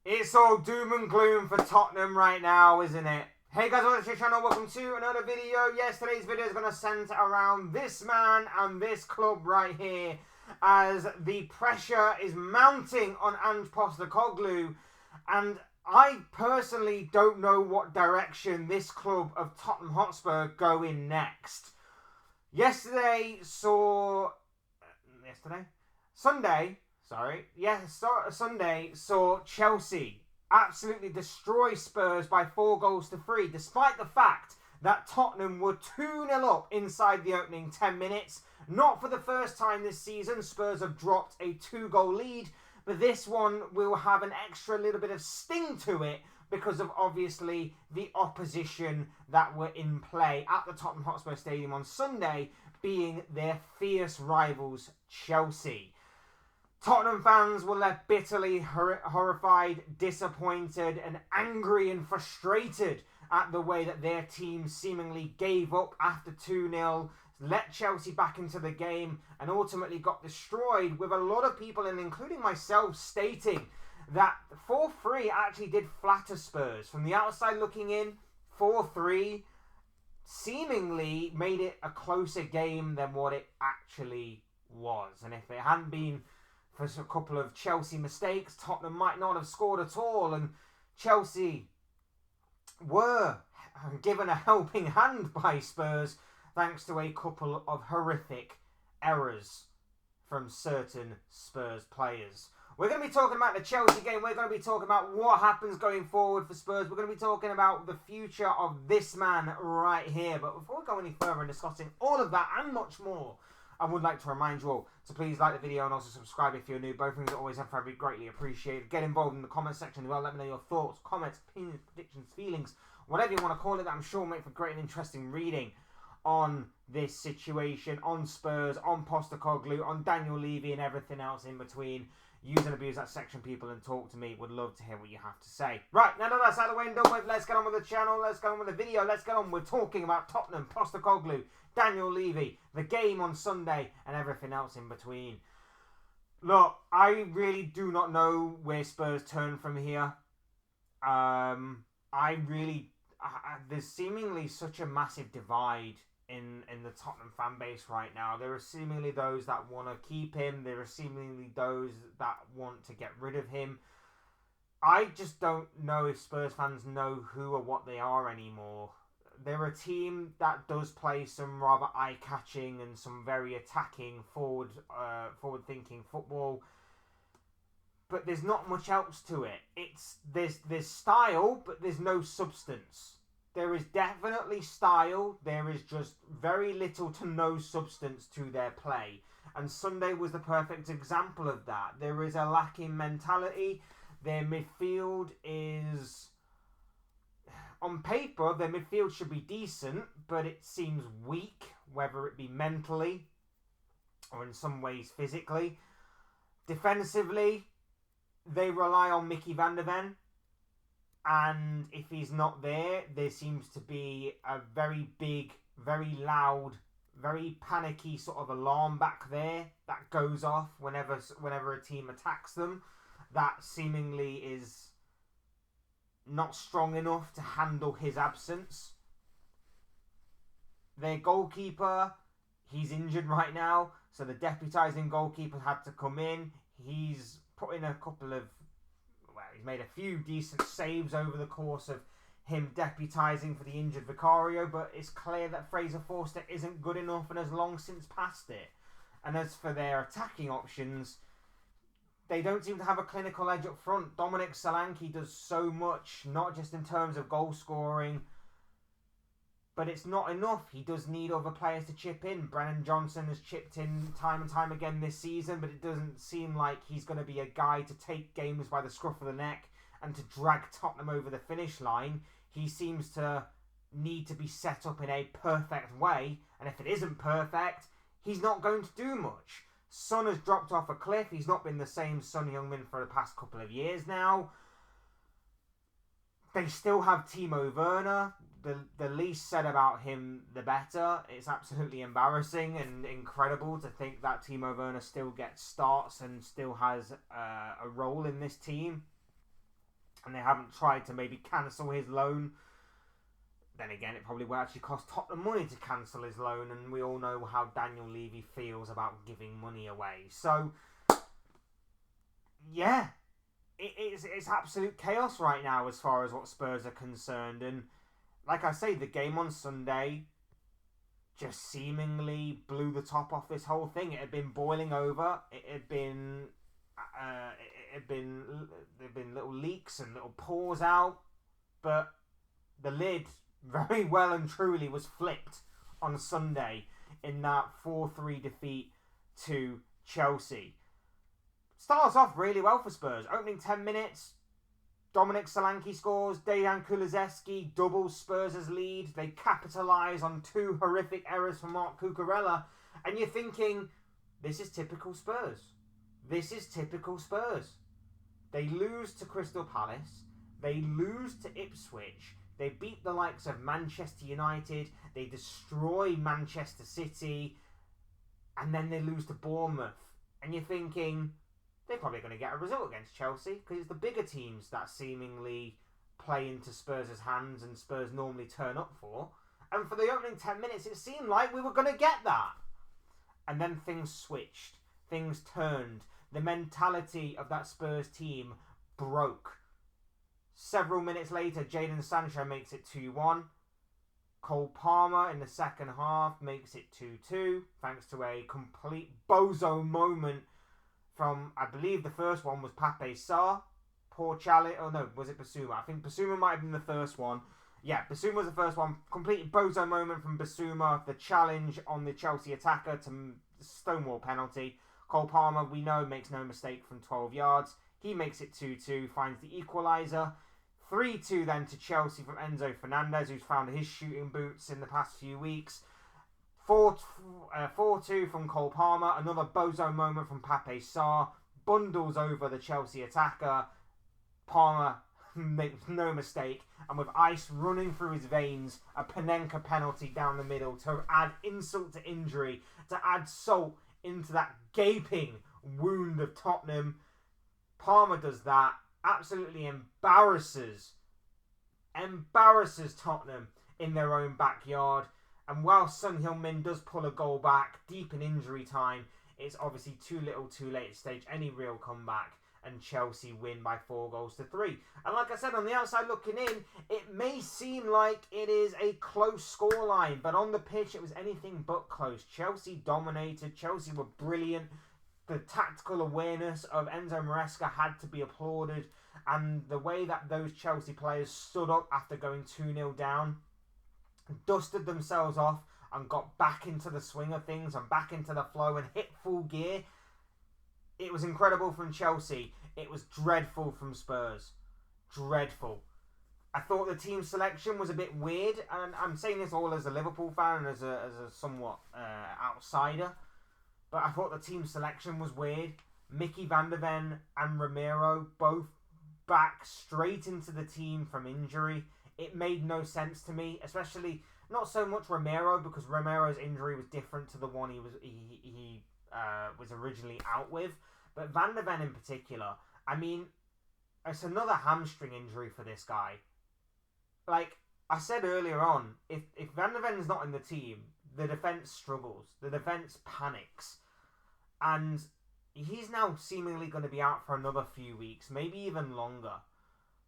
It's all doom and gloom for Tottenham right now, isn't it? Hey guys, welcome to the channel. Welcome to another video. Yes, today's video is going to center around this man and this club right here, as the pressure is mounting on Ange Postecoglou, and I personally don't know what direction this club of Tottenham Hotspur go in next. Sunday saw Chelsea absolutely destroy Spurs by 4-3, despite the fact that Tottenham were 2-0 up inside the opening 10 minutes. Not for the first time this season, Spurs have dropped a 2-goal lead, but this one will have an extra little bit of sting to it because of obviously the opposition that were in play at the Tottenham Hotspur Stadium on Sunday, being their fierce rivals Chelsea. Tottenham fans were left bitterly horrified, disappointed and angry and frustrated at the way that their team seemingly gave up after 2-0, let Chelsea back into the game and ultimately got destroyed, with a lot of people, and including myself, stating that 4-3 actually did flatter Spurs. From the outside looking in, 4-3 seemingly made it a closer game than what it actually was. And if it hadn't been for a couple of Chelsea mistakes, Tottenham might not have scored at all, and Chelsea were given a helping hand by Spurs thanks to a couple of horrific errors from certain Spurs players. We're going to be talking about the Chelsea game. We're going to be talking about what happens going forward for Spurs. We're going to be talking about the future of this man right here. But before we go any further in discussing all of that and much more, I would like to remind you all to please like the video and also subscribe if you're new. Both things are always very greatly appreciated. Get involved in the comment section as well. Let me know your thoughts, comments, opinions, predictions, feelings, whatever you want to call it. That I'm sure will make for great and interesting reading on this situation, on Spurs, on Postecoglou, on Daniel Levy and everything else in between. Use and abuse that section, people, and talk to me. Would love to hear what you have to say. Right, now that that's out of the way and done with, let's get on with the channel. Let's get on with the video. Let's get on with talking about Tottenham, Postecoglou, Daniel Levy, the game on Sunday, and everything else in between. Look, I really do not know where Spurs turn from here. There's seemingly such a massive divide in the Tottenham fan base right now. There are seemingly those that want to keep him. There are seemingly those that want to get rid of him. I just don't know if Spurs fans know who or what they are anymore. They're a team that does play some rather eye-catching and some very attacking, forward-thinking football, but there's not much else to it. There's style, but there's no substance. There is definitely style. There is just very little to no substance to their play. And Sunday was the perfect example of that. There is a lacking mentality. Their midfield is... On paper, their midfield should be decent, but it seems weak, whether it be mentally or in some ways physically. Defensively, they rely on Mickey van der Ven. And if he's not there, there seems to be a very big, very loud, very panicky sort of alarm back there that goes off whenever a team attacks them. That seemingly is not strong enough to handle his absence. Their goalkeeper, he's injured right now, so the deputising goalkeeper had to come in. He's put in a couple of... He's made a few decent saves over the course of him deputising for the injured Vicario, but it's clear that Fraser Forster isn't good enough and has long since passed it. And as for their attacking options, they don't seem to have a clinical edge up front. Dominic Solanke does so much, not just in terms of goal scoring, but it's not enough. He does need other players to chip in. Brennan Johnson has chipped in time and time again this season, but it doesn't seem like he's going to be a guy to take games by the scruff of the neck and to drag Tottenham over the finish line. He seems to need to be set up in a perfect way, and if it isn't perfect, he's not going to do much. Son has dropped off a cliff. He's not been the same Son Heung-min for the past couple of years now. They still have Timo Werner. The least said about him, the better. It's absolutely embarrassing and incredible to think that Timo Werner still gets starts and still has a role in this team. and they haven't tried to maybe cancel his loan. Then again, it probably will actually cost Tottenham money to cancel his loan, and we all know how Daniel Levy feels about giving money away. So, yeah, it's absolute chaos right now as far as what Spurs are concerned. And like I say, the game on Sunday just seemingly blew the top off this whole thing. It had been boiling over. There'd been little leaks and little pours out, but the lid very well and truly was flipped on Sunday in that 4-3 defeat to Chelsea. Starts off really well for Spurs. Opening 10 minutes, Dominic Solanke scores, Dejan Kulusevski doubles Spurs' lead. They capitalise on 2 horrific errors from Marc Cucurella, and you're thinking, this is typical Spurs. This is typical Spurs. They lose to Crystal Palace. They lose to Ipswich. They beat the likes of Manchester United. They destroy Manchester City. And then they lose to Bournemouth. And you're thinking, they're probably going to get a result against Chelsea, because it's the bigger teams that seemingly play into Spurs' hands and Spurs normally turn up for. And for the opening 10 minutes, it seemed like we were going to get that. And then things switched. Things turned. The mentality of that Spurs team broke. Several minutes later, Jadon Sancho makes it 2-1. Cole Palmer in the second half makes it 2-2, thanks to a complete bozo moment from, I believe the first one was Pape Sarr. Poor challenge. Oh no, was it Basuma? I think Basuma might have been the first one. Yeah, Basuma was the first one. Complete bozo moment from Basuma. The challenge on the Chelsea attacker to Stonewall penalty. Cole Palmer, we know, makes no mistake from 12 yards. He makes it 2-2, finds the equaliser. 3-2 then to Chelsea from Enzo Fernandez, who's found his shooting boots in the past few weeks. 4-2 from Cole Palmer. Another bozo moment from Pape Sarr. Bundles over the Chelsea attacker. Palmer makes no mistake. And with ice running through his veins, a Panenka penalty down the middle to add insult to injury, to add salt into that gaping wound of Tottenham. Palmer does that. Absolutely embarrasses Tottenham in their own backyard. And while Son Heung-min does pull a goal back deep in injury time, it's obviously too little too late to stage any real comeback, and Chelsea win by 4-3. And like I said, on the outside looking in, it may seem like it is a close scoreline, but on the pitch it was anything but close. Chelsea dominated. Chelsea were brilliant. The tactical awareness of Enzo Maresca had to be applauded, and the way that those Chelsea players stood up after going 2-0 down, dusted themselves off and got back into the swing of things and back into the flow and hit full gear. It was incredible from Chelsea. It was dreadful from Spurs. Dreadful. I thought the team selection was a bit weird, and I'm saying this all as a Liverpool fan and as a somewhat outsider. But I thought the team selection was weird. Mickey van der Ven and Romero both back straight into the team from injury. It made no sense to me, especially not so much Romero, because Romero's injury was different to the one he was originally out with. But Van der Ven in particular, I mean, it's another hamstring injury for this guy. Like I said earlier on, if Van der Ven's not in the team, the defence struggles. The defence panics. And he's now seemingly going to be out for another few weeks, maybe even longer.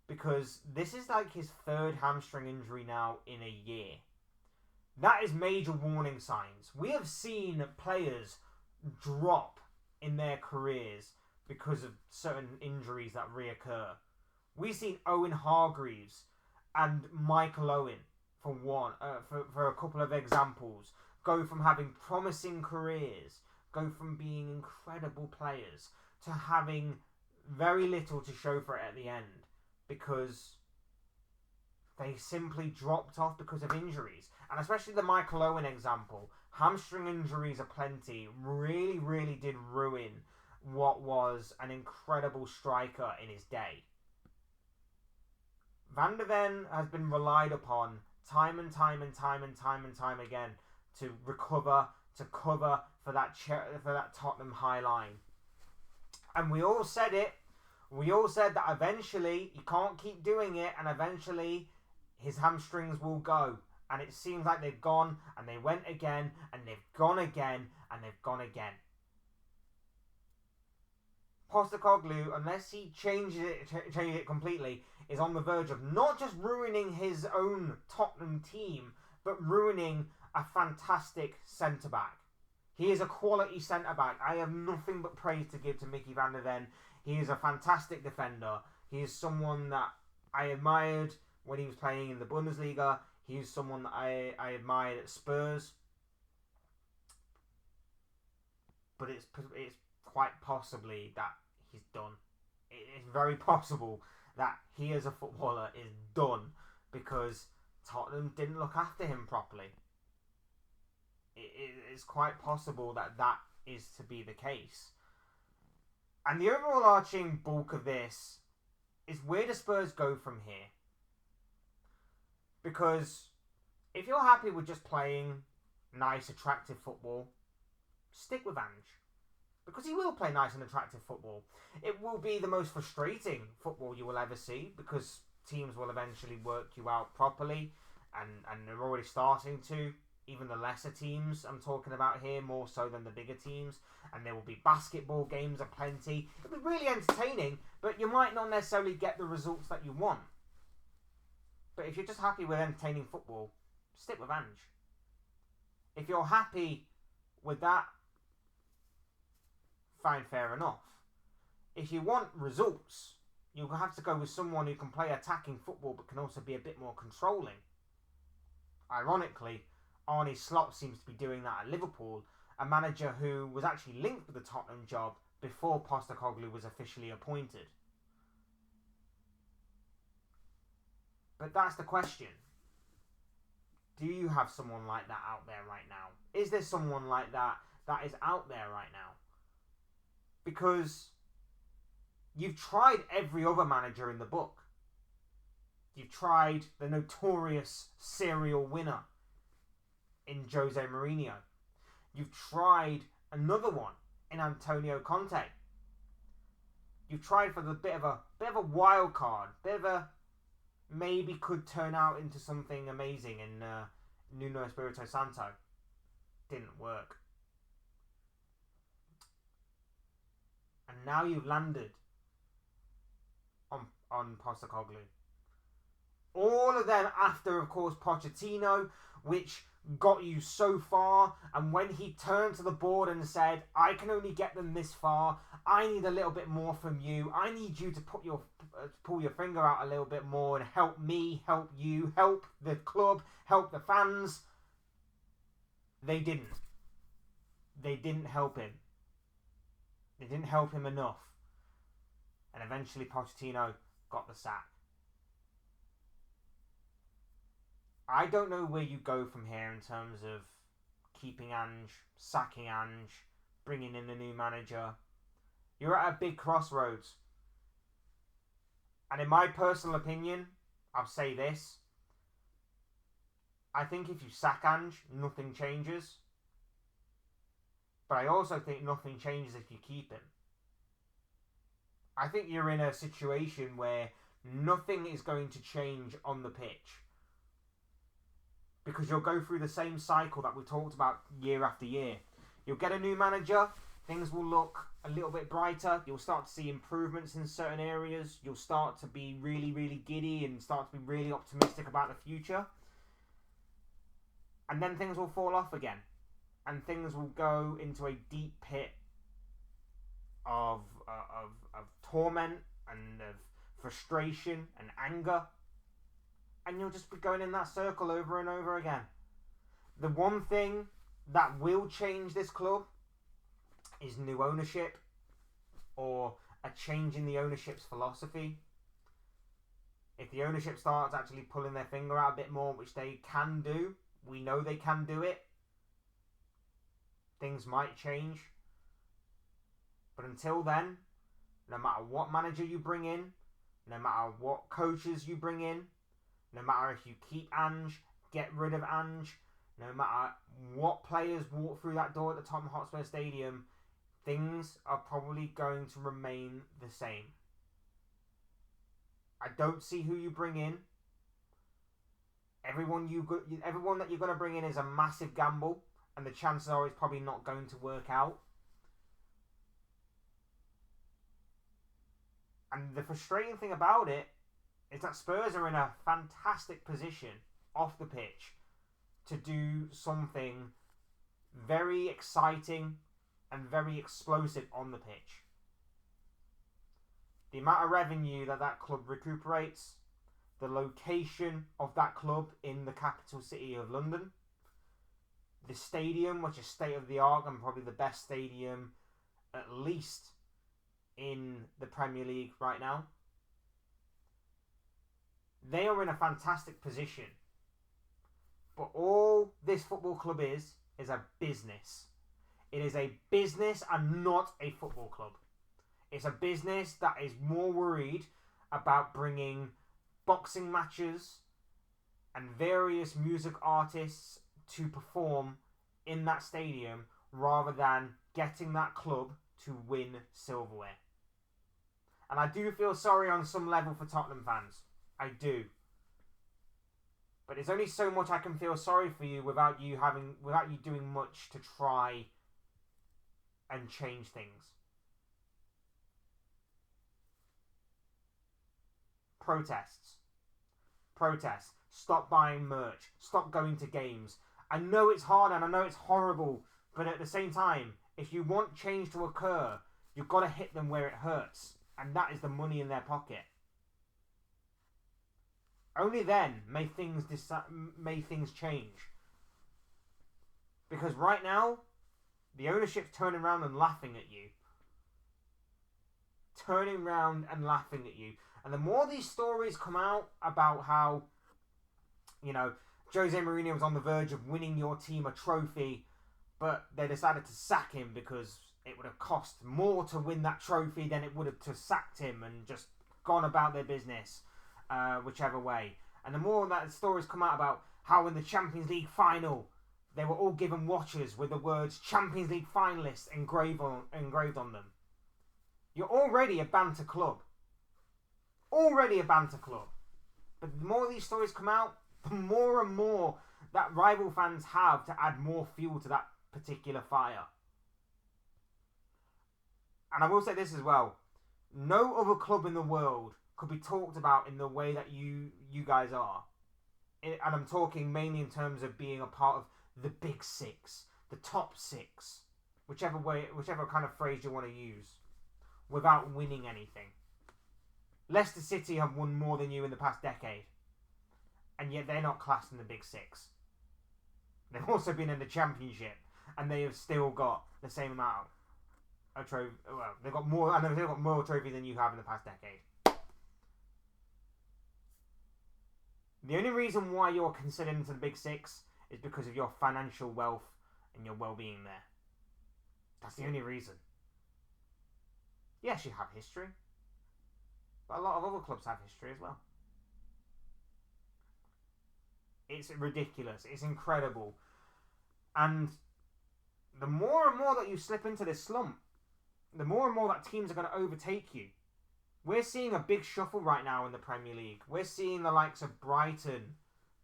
Because this is like his 3rd hamstring injury now in a year. That is major warning signs. We have seen players drop in their careers because of certain injuries that reoccur. We've seen Owen Hargreaves and Michael Owen, for a couple of examples, go from having promising careers, go from being incredible players, to having very little to show for it at the end, because they simply dropped off because of injuries. And especially the Michael Owen example, hamstring injuries aplenty, really, really did ruin what was an incredible striker in his day. Van der Ven has been relied upon time and time again to recover, to cover for that Tottenham high line. And we all said it We all said that eventually he can't keep doing it, and eventually his hamstrings will go. And it seems like they've gone, and they went again, and they've gone again, and they've gone again. Postecoglou, unless he changes it completely, is on the verge of not just ruining his own Tottenham team, but ruining a fantastic centre-back. He is a quality centre-back. I have nothing but praise to give to Mickey van der Ven. He is a fantastic defender. He is someone that I admired when he was playing in the Bundesliga. He is someone that I admired at Spurs. But it's quite possibly that he's done. It's very possible that he as a footballer is done because Tottenham didn't look after him properly. It's quite possible that is to be the case. And the overall arching bulk of this is where do Spurs go from here? Because if you're happy with just playing nice, attractive football, stick with Ange. Because he will play nice and attractive football. It will be the most frustrating football you will ever see because teams will eventually work you out properly and they're already starting to. Even the lesser teams I'm talking about here, more so than the bigger teams. And there will be basketball games aplenty. It'll be really entertaining, but you might not necessarily get the results that you want. But if you're just happy with entertaining football, stick with Ange. If you're happy with that, fine, fair enough. If you want results, you'll have to go with someone who can play attacking football but can also be a bit more controlling. Ironically, Arne Slot seems to be doing that at Liverpool, a manager who was actually linked with the Tottenham job before Postecoglou was officially appointed. But that's the question. Do you have someone like that out there right now? Is there someone like that is out there right now? Because you've tried every other manager in the book. You've tried the notorious serial winner in Jose Mourinho. You've tried another one in Antonio Conte. You've tried for the bit of a wild card, bit of a maybe could turn out into something amazing in Nuno Espirito Santo. Didn't work. And now you've landed on Postecoglou. All of them after, of course, Pochettino, which got you so far. And when he turned to the board and said, I can only get them this far. I need a little bit more from you. I need you to pull your finger out a little bit more and help me, help you, help the club, help the fans. They didn't. They didn't help him. They didn't help him enough. And eventually Pochettino got the sack. I don't know where you go from here in terms of keeping Ange, sacking Ange, bringing in a new manager. You're at a big crossroads. And in my personal opinion, I'll say this. I think if you sack Ange, nothing changes. But I also think nothing changes if you keep him. I think you're in a situation where nothing is going to change on the pitch. Because you'll go through the same cycle that we talked about year after year. You'll get a new manager, things will look a little bit brighter, you'll start to see improvements in certain areas, you'll start to be really, really giddy and start to be really optimistic about the future. And then things will fall off again. And things will go into a deep pit of torment and of frustration and anger. And you'll just be going in that circle over and over again. The one thing that will change this club is new ownership or a change in the ownership's philosophy. If the ownership starts actually pulling their finger out a bit more, which they can do, we know they can do it, things might change. But until then, no matter what manager you bring in, no matter what coaches you bring in, no matter if you keep Ange, get rid of Ange, no matter what players walk through that door at the Tottenham Hotspur Stadium, things are probably going to remain the same. I don't see who you bring in. Everyone that you're going to bring in is a massive gamble, and the chances are it's probably not going to work out. And the frustrating thing about it is that Spurs are in a fantastic position off the pitch to do something very exciting and very explosive on the pitch. The amount of revenue that club recuperates, the location of that club in the capital city of London, the stadium, which is state of the art and probably the best stadium at least in the Premier League right now. They are in a fantastic position. But all this football club is a business. It is a business and not a football club. It's a business that is more worried about bringing boxing matches and various music artists to perform in that stadium rather than getting that club to win silverware. And I do feel sorry on some level for Tottenham fans. I do. But there's only so much I can feel sorry for you without you doing much to try and change things. Protests. Stop buying merch. Stop going to games. I know it's hard and I know it's horrible, but at the same time, if you want change to occur, you've got to hit them where it hurts, and that is the money in their pocket. Only then may things change. Because right now, the ownership's turning around and laughing at you. And the more these stories come out about how, Jose Mourinho was on the verge of winning your team a trophy, but they decided to sack him because it would have cost more to win that trophy than it would have to sacked him and just gone about their business, whichever way. And the more that stories come out about how in the Champions League final, they were all given watches with the words Champions League finalists engraved on them. You're already a banter club. But the more these stories come out, the more and more that rival fans have to add more fuel to that particular fire. And I will say this as well. No other club in the world could be talked about in the way that you guys are. And I'm talking mainly in terms of being a part of the big six, the top six, whichever kind of phrase you want to use, without winning anything. Leicester City have won more than you in the past decade, and yet they're not classed in the big six. They've also been in the Championship, and they have still got the same amount of trophies. Well, they've got more. I know they've got more trophies than you have in the past decade. The only reason why you're considered into the big six is because of your financial wealth and your well-being there. That's the only reason. Yes, you have history, but a lot of other clubs have history as well. It's ridiculous. It's incredible. And the more and more that you slip into this slump, the more and more that teams are going to overtake you. We're seeing a big shuffle right now in the Premier League. We're seeing the likes of Brighton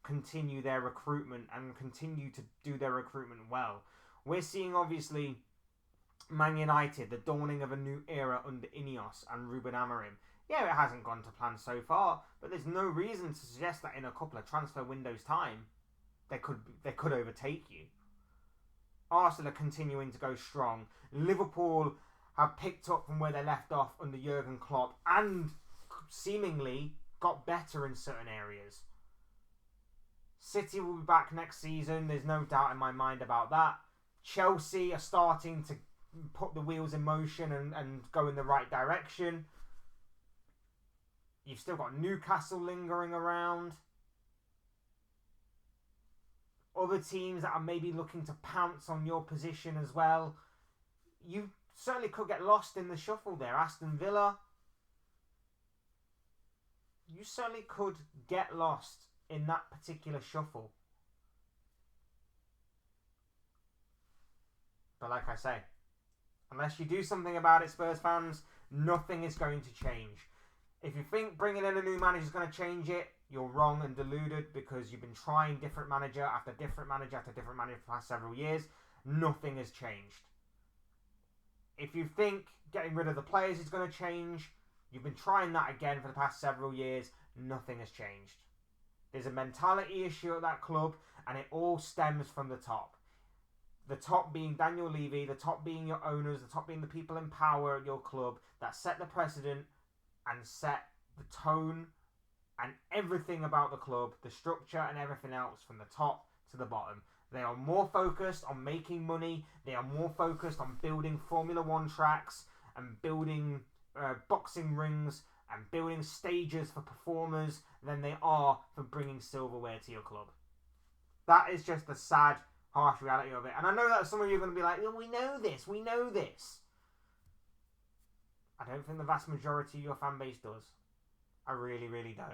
continue their recruitment and continue to do their recruitment well. We're seeing, obviously, Man United, the dawning of a new era under Ineos and Ruben Amorim. Yeah, it hasn't gone to plan so far, but there's no reason to suggest that in a couple of transfer windows' time, they could overtake you. Arsenal are continuing to go strong. Liverpool have picked up from where they left off under Jurgen Klopp and seemingly got better in certain areas. City will be back next season. There's no doubt in my mind about that. Chelsea are starting to put the wheels in motion and go in the right direction. You've still got Newcastle lingering around. Other teams that are maybe looking to pounce on your position as well. You certainly could get lost in the shuffle there. Aston Villa. You certainly could get lost in that particular shuffle. But like I say, unless you do something about it, Spurs fans, nothing is going to change. If you think bringing in a new manager is going to change it, you're wrong and deluded, because you've been trying different manager after different manager after different manager for the past several years. Nothing has changed. If you think getting rid of the players is going to change, you've been trying that again for the past several years. Nothing has changed. There's a mentality issue at that club, and it all stems from the top. The top being Daniel Levy, the top being your owners, the top being the people in power at your club that set the precedent and set the tone and everything about the club, the structure and everything else from the top to the bottom. They are more focused on making money. They are more focused on building Formula One tracks and building boxing rings and building stages for performers than they are for bringing silverware to your club. That is just the sad, harsh reality of it. And I know that some of you are going to be like, well, we know this. I don't think the vast majority of your fan base does. I really, really don't.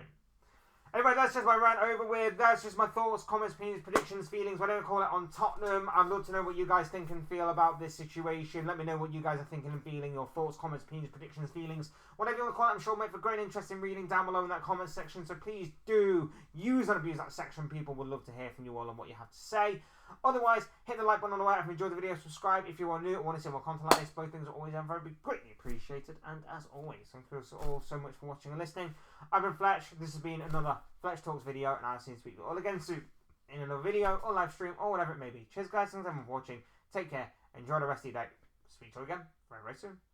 Anyway, that's just my rant over with. That's just my thoughts, comments, opinions, predictions, feelings, whatever you call it, on Tottenham. I'd love to know what you guys think and feel about this situation. Let me know what you guys are thinking and feeling. Your thoughts, comments, opinions, predictions, feelings, whatever you want to call it. I'm sure it'll make for great and interesting reading down below in that comment section. So please do use and abuse that section. People would love to hear from you all on what you have to say. Otherwise, hit the like button on the way if you enjoyed the video. Subscribe if you are new or want to see more content like this. Both things are always and very greatly appreciated. And as always, thank you all so much for watching and listening. I've been Fletch. This has been another Fletch Talks video, and I'll see you speak to you all again soon in another video or live stream or whatever it may be. Cheers, guys. Thanks everyone for watching. Take care. Enjoy the rest of your day. Speak to you again very, very soon.